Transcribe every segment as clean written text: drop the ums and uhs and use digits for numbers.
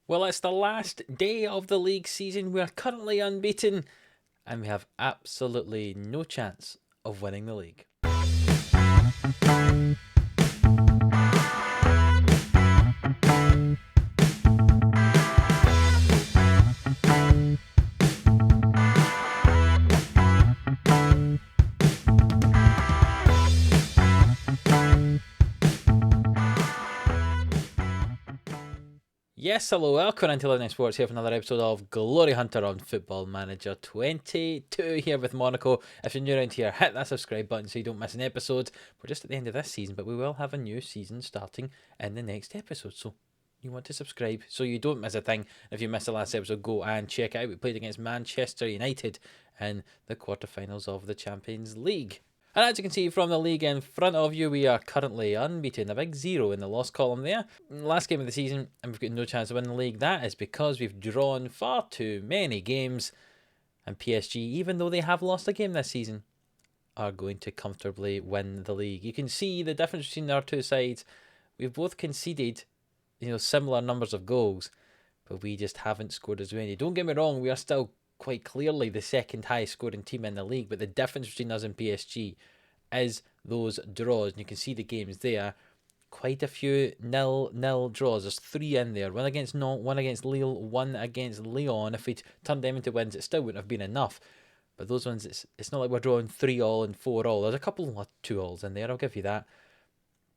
Well, it's the last day of the league season. We're currently unbeaten and we have absolutely no chance of winning the league. Yes, hello, welcome into Livestreams Sports here for another episode of Glory Hunter on Football Manager 22 here with Monaco. If you're new around here, hit that subscribe button so you don't miss an episode. We're just at the end of this season, but we will have a new season starting in the next episode, so you want to subscribe so you don't miss a thing. If you missed the last episode, go and check it out. We played against Manchester United in the quarterfinals of the Champions League. And as you can see from the league in front of you, we are currently unbeaten. A big 0 in the loss column there. Last game of the season, and we've got no chance of winning the league. That is because we've drawn far too many games. And PSG, even though they have lost a game this season, are going to comfortably win the league. You can see the difference between our two sides. We've both conceded, similar numbers of goals, but we just haven't scored as many. Don't get me wrong, we are still quite clearly the second highest scoring team in the league, but the difference between us and PSG is those draws. And you can see the games there, quite a few 0-0 draws. There's 3 in there, 1 against Nantes, 1 against Lille, 1 against Lyon. If we'd turned them into wins, it still wouldn't have been enough, but those ones, it's not like we're drawing 3-3 and 4-4. There's a couple of 2-2s in there, I'll give you that,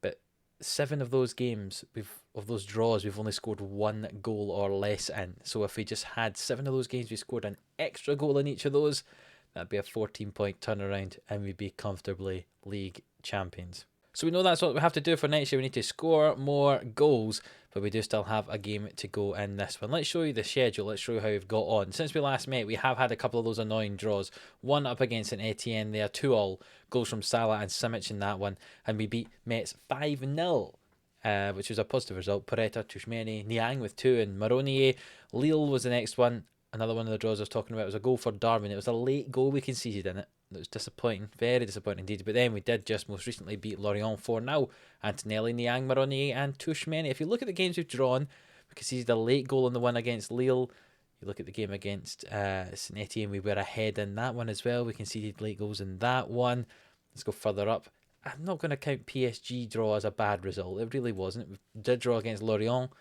but 7 of those games, of those draws, we've only scored 1 goal or less in. So if we just had 7 of those games, we scored an extra goal in each of those, that'd be a 14-point turnaround and we'd be comfortably league champions. So we know that's what we have to do for next year. We need to score more goals, but we do still have a game to go in this one. Let's show you the schedule. Let's show you how we've got on. Since we last met, we have had a couple of those annoying draws. 1 up against St Etienne there, 2-2. Goals from Salah and Simic in that one. And we beat Metz 5-0. Which was a positive result. Pareto, Tushmeni, Niang with 2 and Maronier. Lille was the next one. Another one of the draws I was talking about. It was a goal for Darwin. It was a late goal we conceded in it. It was disappointing. Very disappointing indeed. But then we did just most recently beat Lorient 4-0. Antonelli, Niang, Maronier and Tushmeni. If you look at the games we've drawn, we conceded a late goal in the one against Lille. You look at the game against St Etienne, we were ahead in that one as well. We conceded late goals in that one. Let's go further up. I'm not going to count PSG draw as a bad result. It really wasn't. We did draw against Lorient.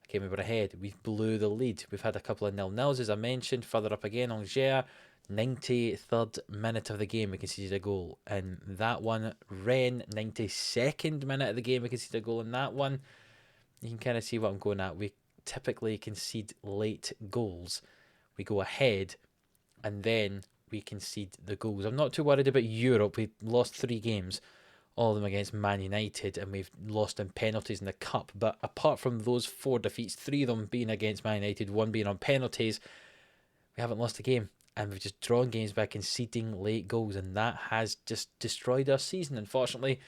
Okay, we were ahead. We blew the lead. We've had a couple of 0-0s, as I mentioned. Further up again, Angers, 93rd minute of the game, we conceded a goal in that one. Rennes, 92nd minute of the game, we conceded a goal in that one. You can kind of see what I'm going at. We typically concede late goals. We go ahead, and then we concede the goals. I'm not too worried about Europe. We lost 3 games. All of them against Man United, and we've lost in penalties in the Cup. But apart from those 4 defeats, 3 of them being against Man United, 1 being on penalties, we haven't lost a game. And we've just drawn games by conceding late goals, and that has just destroyed our season, unfortunately,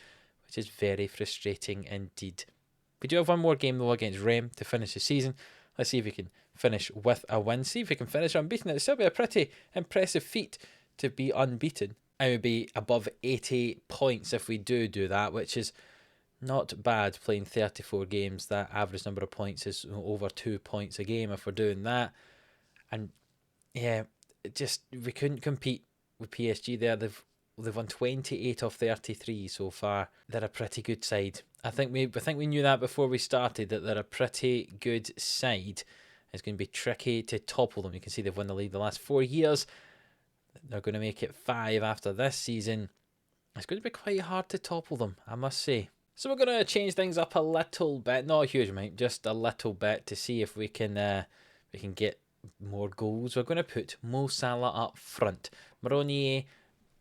which is very frustrating indeed. We do have one more game, though, against Rennes to finish the season. Let's see if we can finish with a win. See if we can finish unbeaten. It'll still be a pretty impressive feat to be unbeaten. I would be above 80 points if we do that, which is not bad playing 34 games. That average number of points is over 2 points a game if we're doing that. And yeah, we couldn't compete with PSG there. They've won 28 of 33 so far. They're a pretty good side. I think we knew that before we started, that they're a pretty good side. It's going to be tricky to topple them. You can see they've won the league the last 4 years. They're going to make it 5 after this season. It's going to be quite hard to topple them, I must say. So we're going to change things up a little bit. Not a huge amount, just a little bit to see if we can get more goals. We're going to put Mo Salah up front. Maronier,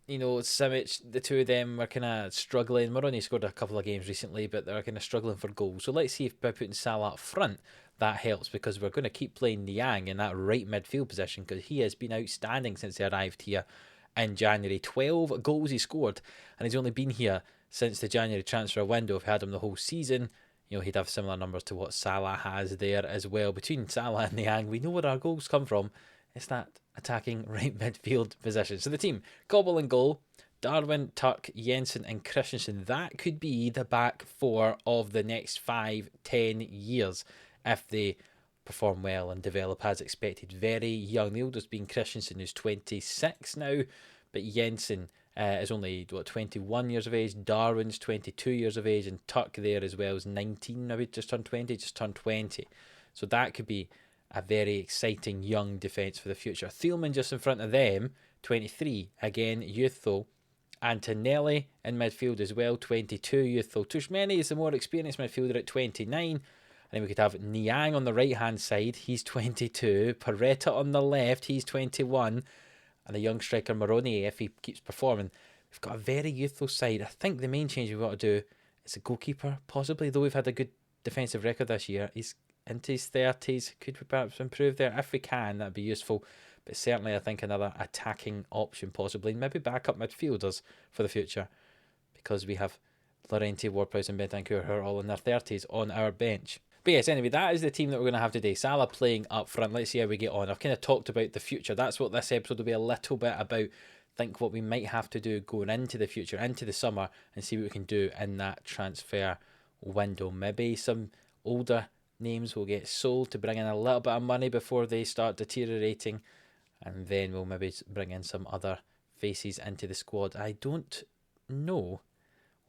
Simic, the 2 of them are kind of struggling. Maronier scored a couple of games recently, but they're kind of struggling for goals. So let's see if by putting Salah up front, that helps, because we're going to keep playing Niang in that right midfield position, because he has been outstanding since he arrived here in January. 12 goals he scored, and he's only been here since the January transfer window. If we had him the whole season, he'd have similar numbers to what Salah has there as well. Between Salah and Niang, we know where our goals come from. It's that attacking right midfield position. So the team, Cobble in goal, Darwin, Tuck, Jensen and Christensen. That could be the back 4 of the next 5-10 years if they perform well and develop as expected. Very young. The oldest being Christensen, who's 26 now, but Jensen is only 21 years of age. Darwin's 22 years of age, and Tuck there as well is 19, maybe just turned 20. So that could be a very exciting young defence for the future. Thielman just in front of them, 23, again youthful. Antonelli in midfield as well, 22, youthful. Tushmeni is the more experienced midfielder at 29. And then we could have Niang on the right hand side, he's 22. Paretta on the left, he's 21. And the young striker Moroni, if he keeps performing. We've got a very youthful side. I think the main change we've got to do is a goalkeeper, possibly, though we've had a good defensive record this year. He's into his 30s, could we perhaps improve there? If we can, that'd be useful. But certainly I think another attacking option possibly. Maybe backup midfielders for the future. Because we have Laurenti, Ward-Prowse and Bentancur who are all in their 30s on our bench. But yes, anyway, that is the team that we're going to have today. Salah playing up front. Let's see how we get on. I've kind of talked about the future. That's what this episode will be a little bit about. Think what we might have to do going into the future, into the summer, and see what we can do in that transfer window. Maybe some older names will get sold to bring in a little bit of money before they start deteriorating, and then we'll maybe bring in some other faces into the squad. I don't know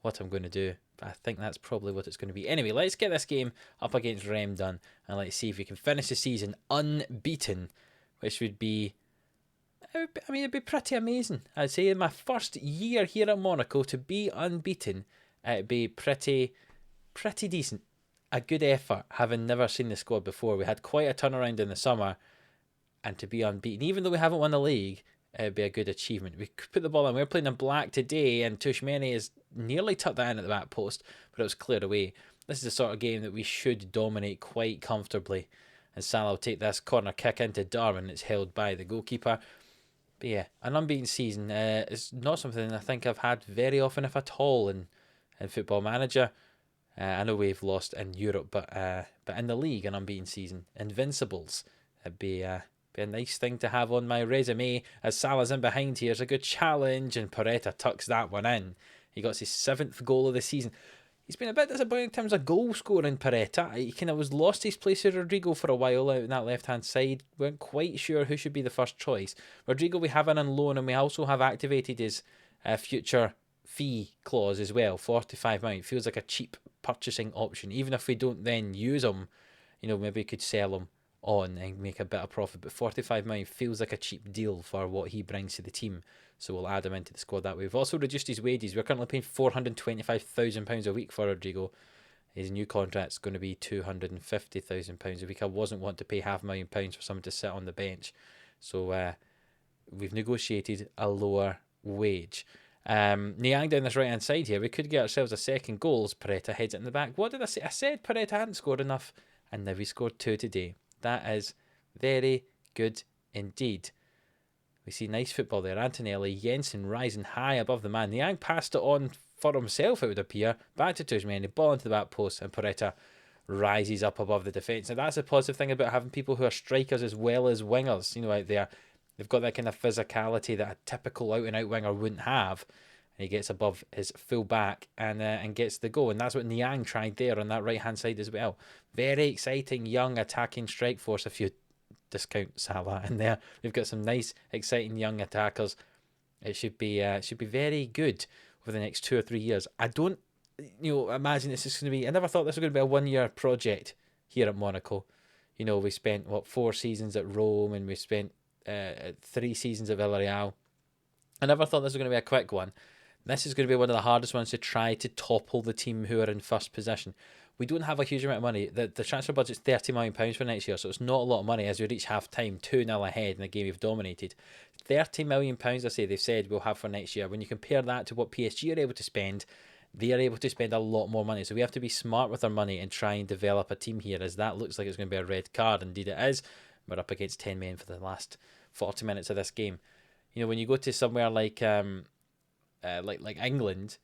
what I'm going to do, but I think that's probably what it's going to be. Anyway, let's get this game up against Rem done, and let's see if we can finish the season unbeaten, which would be, it'd be pretty amazing. I'd say in my first year here at Monaco, to be unbeaten, it'd be pretty decent. A good effort, having never seen the squad before. We had quite a turnaround in the summer, and to be unbeaten, even though we haven't won the league, it'd be a good achievement. We could put the ball in. We're playing in black today, and Tushmeni has nearly tucked that in at the back post, but it was cleared away. This is the sort of game that we should dominate quite comfortably. And Salah will take this corner kick into Darwin. It's held by the goalkeeper. But yeah, an unbeaten season is not something I think I've had very often, if at all, in Football Manager. I know we've lost in Europe, but in the league, an unbeaten season. Invincibles. It'd be a nice thing to have on my resume. As Salah's in behind here, it's a good challenge, and Paretta tucks that one in. He got his 7th goal of the season. He's been a bit disappointing in terms of goal scoring, Paretta. He kind of lost his place to Rodrigo for a while out in that left-hand side. Weren't quite sure who should be the first choice. Rodrigo we have in on loan, and we also have activated his future fee clause as well, 45 million. Feels like a cheap purchasing option. Even if we don't then use him, maybe we could sell him on and make a bit of profit. But 45 million feels like a cheap deal for what he brings to the team. So we'll add him into the squad that way. We've also reduced his wages. We're currently paying £425,000 a week for Rodrigo. His new contract's going to be £250,000 a week. I wasn't wanting to pay £500,000 for someone to sit on the bench. So we've negotiated a lower wage. Niang down this right hand side here. We could get ourselves a second goal as Paretta heads it in the back. What did I say? I said Paretta hadn't scored enough, and now we scored 2 today. That is very good indeed. We see nice football there. Antonelli, Jensen rising high above the man. Niang passed it on for himself, it would appear. Back to Tushmeni, ball into the back post, and Paretta rises up above the defence. Now that's a positive thing about having people who are strikers as well as wingers, out there. They've got that kind of physicality that a typical out-and-out winger wouldn't have. And he gets above his full back and gets the goal. And that's what Niang tried there on that right-hand side as well. Very exciting, young, attacking strike force if you discount Salah in there. We've got some nice, exciting young attackers. It should be very good over the next 2 or 3 years. I don't imagine this is going to be... I never thought this was going to be a 1-year project here at Monaco. We spent, 4 seasons at Rome, and we spent 3 seasons at Villarreal. I never thought this was going to be a quick one. This is going to be one of the hardest ones to try to topple the team who are in first position. We don't have a huge amount of money. The transfer budget's £30 million for next year, so it's not a lot of money as we reach half-time, 2-0 ahead in a game we've dominated. £30 million, I say, they've said we'll have for next year. When you compare that to what PSG are able to spend, they are able to spend a lot more money. So we have to be smart with our money and try and develop a team here, as that looks like it's going to be a red card. Indeed it is. We're up against 10 men for the last 40 minutes of this game. When you go to somewhere like England,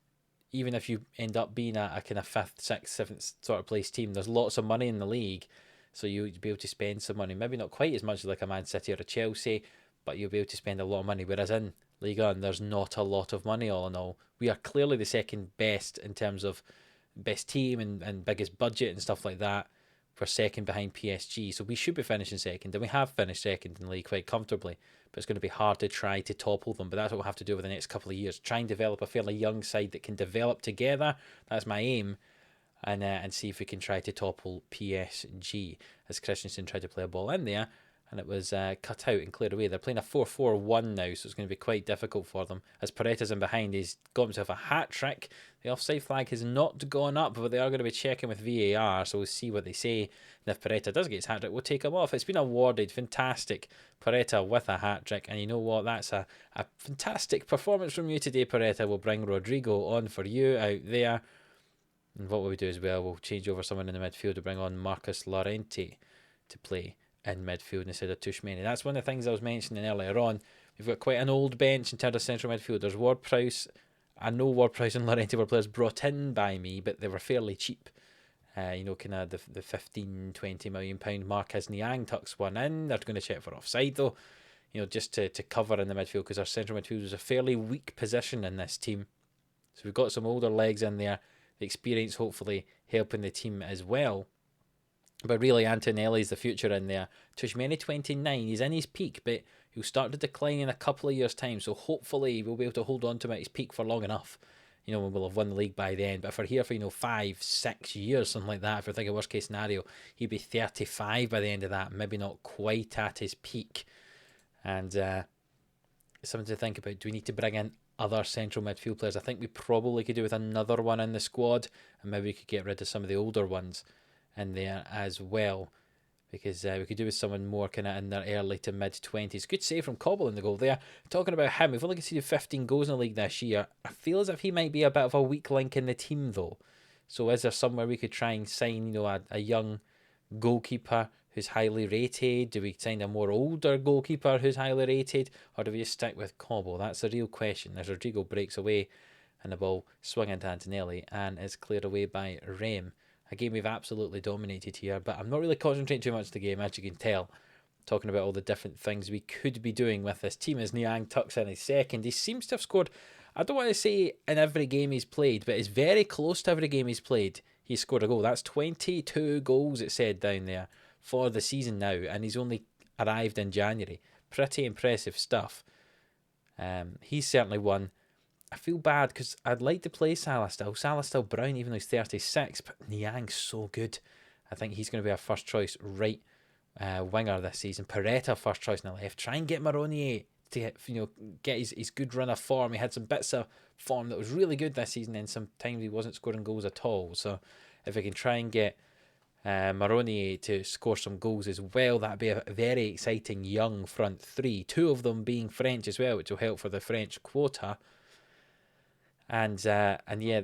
even if you end up being a kind of 5th, 6th, 7th sort of place team, there's lots of money in the league, so you'd be able to spend some money. Maybe not quite as much as like a Man City or a Chelsea, but you'll be able to spend a lot of money. Whereas in Liga 1, there's not a lot of money all in all. We are clearly the second best in terms of best team and biggest budget and stuff like that. we're second behind PSG, so we should be finishing second, and we have finished second in the league quite comfortably. But it's going to be hard to try to topple them. But that's what we'll have to do over the next couple of years. Try and develop a fairly young side that can develop together. That's my aim. And see if we can try to topple PSG. As Christensen tried to play a ball in there, and it was cut out and cleared away. They're playing a 4-4-1 now, so it's going to be quite difficult for them. As Paredes in behind, he's got himself a hat-trick. The offside flag has not gone up, but they are going to be checking with VAR, so we'll see what they say. And if Paredes does get his hat-trick, we'll take him off. It's been awarded. Fantastic. Paredes with a hat-trick, and you know what? That's a fantastic performance from you today, Paredes. We'll bring Rodrigo on for you out there. And what will we do as well? We'll change over someone in the midfield to bring on Marcus Llorente to play in midfield instead of Tushmeni. That's one of the things I was mentioning earlier on. We've got quite an old bench in terms of central midfield. There's Ward-Prowse. I know Ward-Prowse and Llorente were players brought in by me, but they were fairly cheap. Kind of the £15-20 million mark. As Niang tucks one in, they're going to check for offside though. Just to cover in the midfield, because our central midfield is a fairly weak position in this team. So we've got some older legs in there. The experience hopefully helping the team as well. But really, Antonelli's the future in there. Tushmeni 29, he's in his peak, but he'll start to decline in a couple of years' time. So hopefully we'll be able to hold on to him at his peak for long enough. We'll have won the league by then. But if we're here for 5-6 years, something like that, if we're thinking worst case scenario, he'd be 35 by the end of that. Maybe not quite at his peak. And something to think about. Do we need to bring in other central midfield players? I think we probably could do with another one in the squad, and maybe we could get rid of some of the older ones in there as well, because we could do with someone more kind of in their early to mid-20s. Good save from Cobble in the goal there. Talking about him, we've only conceded 15 goals in the league this year. I feel as if he might be a bit of a weak link in the team though. So is there somewhere we could try and sign a young goalkeeper who's highly rated? Do we sign a more older goalkeeper who's highly rated, or do we just stick with Cobble? That's a real question. As Rodrigo breaks away and the ball swung into Antonelli and is cleared away by Rem. A game we've absolutely dominated here, but I'm not really concentrating too much on the game, as you can tell. Talking about all the different things we could be doing with this team as Niang tucks in his second. He seems to have scored, I don't want to say in every game he's played, but it's very close to every game he's played. He's scored a goal. That's 22 goals, it said down there, for the season now, and he's only arrived in January. Pretty impressive stuff. He's certainly one. I feel bad because I'd like to play Salah still. Salah's still brown even though he's 36, but Niang's so good. I think he's going to be our first choice right winger this season. Paredes first choice in the left. Try and get Maronier to get his good run of form. He had some bits of form that was really good this season, and sometimes he wasn't scoring goals at all. So if we can try and get Maronier to score some goals as well, that'd be a very exciting young front three. Two of them being French as well, which will help for the French quota. And yeah,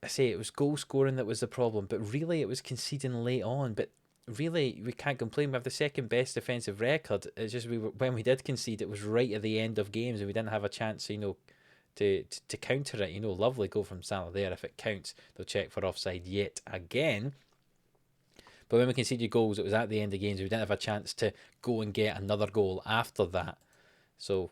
I say it was goal scoring that was the problem, but really it was conceding late on. But really, we can't complain. We have the second best defensive record. It's just when we did concede, it was right at the end of games, and we didn't have a chance, to counter it. Lovely goal from Salah there. If it counts, they'll check for offside yet again. But when we conceded goals, it was at the end of games. We didn't have a chance to go and get another goal after that. So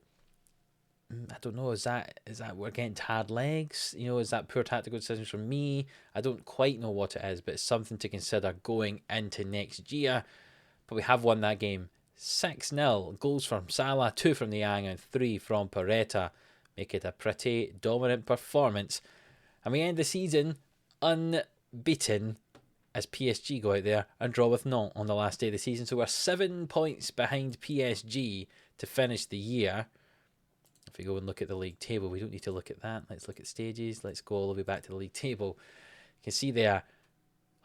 I don't know, is that we're getting tired legs? Is that poor tactical decisions from me? I don't quite know what it is, but it's something to consider going into next year. But we have won that game 6-0. Goals from Salah, 2 from Niang and 3 from Paredes. Make it a pretty dominant performance. And we end the season unbeaten as PSG go out there and draw with Nantes on the last day of the season. So we're 7 points behind PSG to finish the year. If we go and look at the league table, we don't need to look at that. Let's look at stages. Let's go all the way back to the league table. You can see there,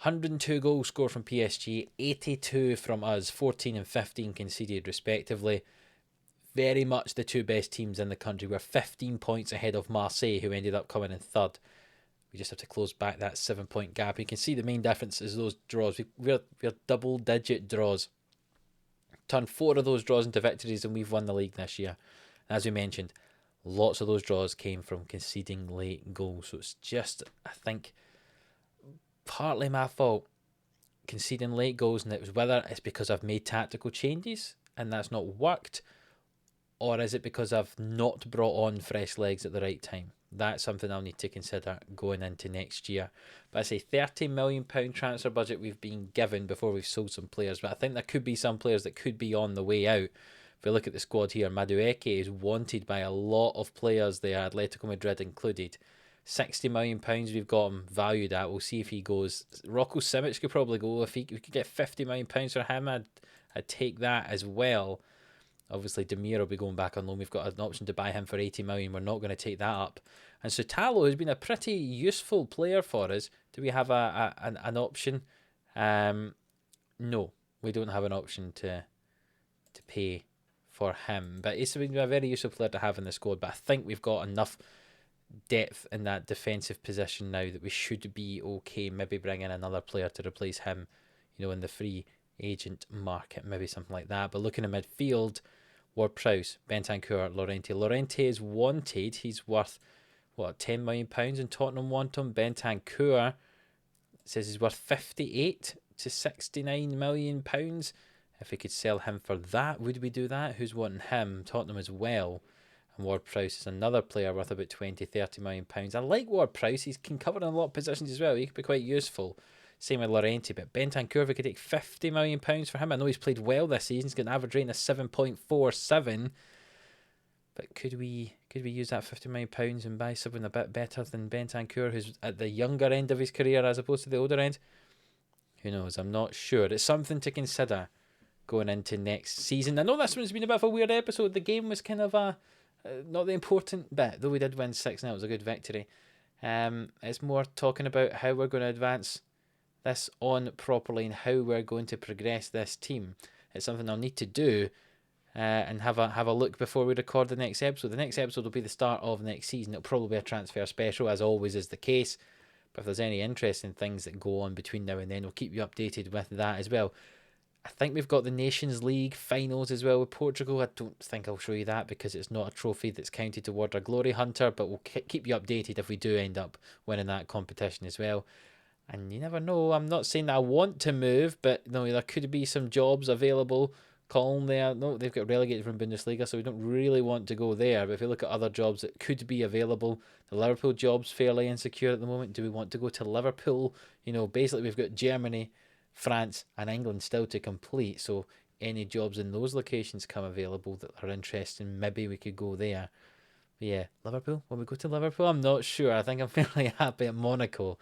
102 goals scored from PSG, 82 from us, 14 and 15 conceded respectively. Very much the two best teams in the country. We're 15 points ahead of Marseille, who ended up coming in third. We just have to close back that 7-point gap. You can see the main difference is those draws. We're double-digit draws. Turned 4 of those draws into victories, and we've won the league this year. As we mentioned, lots of those draws came from conceding late goals. So it's just, I think, partly my fault conceding late goals. And it was whether it's because I've made tactical changes and that's not worked, or is it because I've not brought on fresh legs at the right time? That's something I'll need to consider going into next year. But I say £30 million transfer budget we've been given before we've sold some players. But I think there could be some players that could be on the way out. If we look at the squad here, Madueke is wanted by a lot of players there, Atletico Madrid included. £60 million we've got him valued at. We'll see if he goes. Rocco Simic could probably go. If we could get £50 million for him, I'd take that as well. Obviously, Demir will be going back on loan. We've got an option to buy him for £80 million. We're not going to take that up. And Sotalo has been a pretty useful player for us. Do we have an option? No, we don't have an option to pay for him. But he's been a very useful player to have in the squad. But I think we've got enough depth in that defensive position now that we should be okay. Maybe bring in another player to replace him, in the free agent market, maybe something like that. But looking at midfield, Ward-Prowse, Bentancur, Llorente. Llorente is wanted. He's worth, £10 million, and Tottenham want him. Bentancur says he's worth £58 to £69 million. If we could sell him for that, would we do that? Who's wanting him? Tottenham as well. And Ward-Prowse is another player worth about £20-30 million. I like Ward-Prowse. He can cover in a lot of positions as well. He could be quite useful. Same with Llorente, but Bentancur, if we could take £50 million for him. I know he's played well this season. He's got an average rating of 7.47. But could we use that £50 million and buy someone a bit better than Bentancur, who's at the younger end of his career as opposed to the older end? Who knows? I'm not sure. It's something to consider going into next season. I know this one's been a bit of a weird episode. The game was kind of not the important bit, though we did win 6-0. It was a good victory. It's more talking about how we're going to advance this on properly and how we're going to progress this team. It's something I'll need to do and have a look before we record the next episode. The next episode will be the start of next season. It'll probably be a transfer special, as always is the case. But if there's any interesting things that go on between now and then, we'll keep you updated with that as well. I think we've got the Nations League finals as well with Portugal. I don't think I'll show you that because it's not a trophy that's counted toward our Glory Hunter, but we'll keep you updated if we do end up winning that competition as well. And you never know. I'm not saying that I want to move, but there could be some jobs available. Colin there, no, they've got relegated from Bundesliga, so we don't really want to go there. But if we look at other jobs that could be available, the Liverpool job's fairly insecure at the moment. Do we want to go to Liverpool? Basically we've got Germany, France and England still to complete. So any jobs in those locations come available that are interesting, maybe we could go there. But yeah, Liverpool, will we go to Liverpool? I'm not sure. I think I'm fairly happy at Monaco.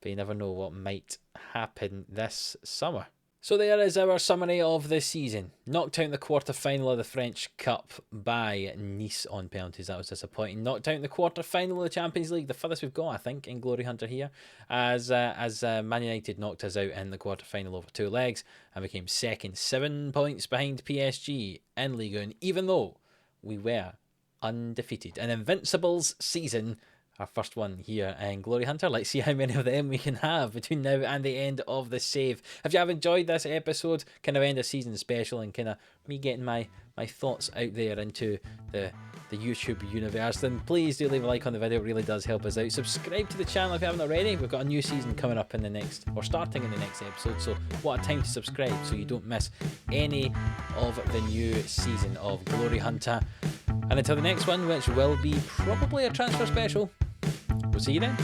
But you never know what might happen this summer. So there is our summary of the season. Knocked out in the quarter-final of the French Cup by Nice on penalties. That was disappointing. Knocked out in the quarter-final of the Champions League. The furthest we've got, I think, in Glory Hunter here. As Man United knocked us out in the quarter-final over 2 legs and became second, 7 points behind PSG in Ligue 1, even though we were undefeated. An Invincibles season. Our first one here in Glory Hunter. Let's see how many of them we can have between now and the end of the save. If you have enjoyed this episode, kind of end of season special and kind of me getting my thoughts out there into the YouTube universe, then please do leave a like on the video. It really does help us out. Subscribe to the channel if you haven't already. We've got a new season coming up in the next, or starting in the next episode, so what a time to subscribe so you don't miss any of the new season of Glory Hunter. And until the next one, which will be probably a transfer special, we'll see you then.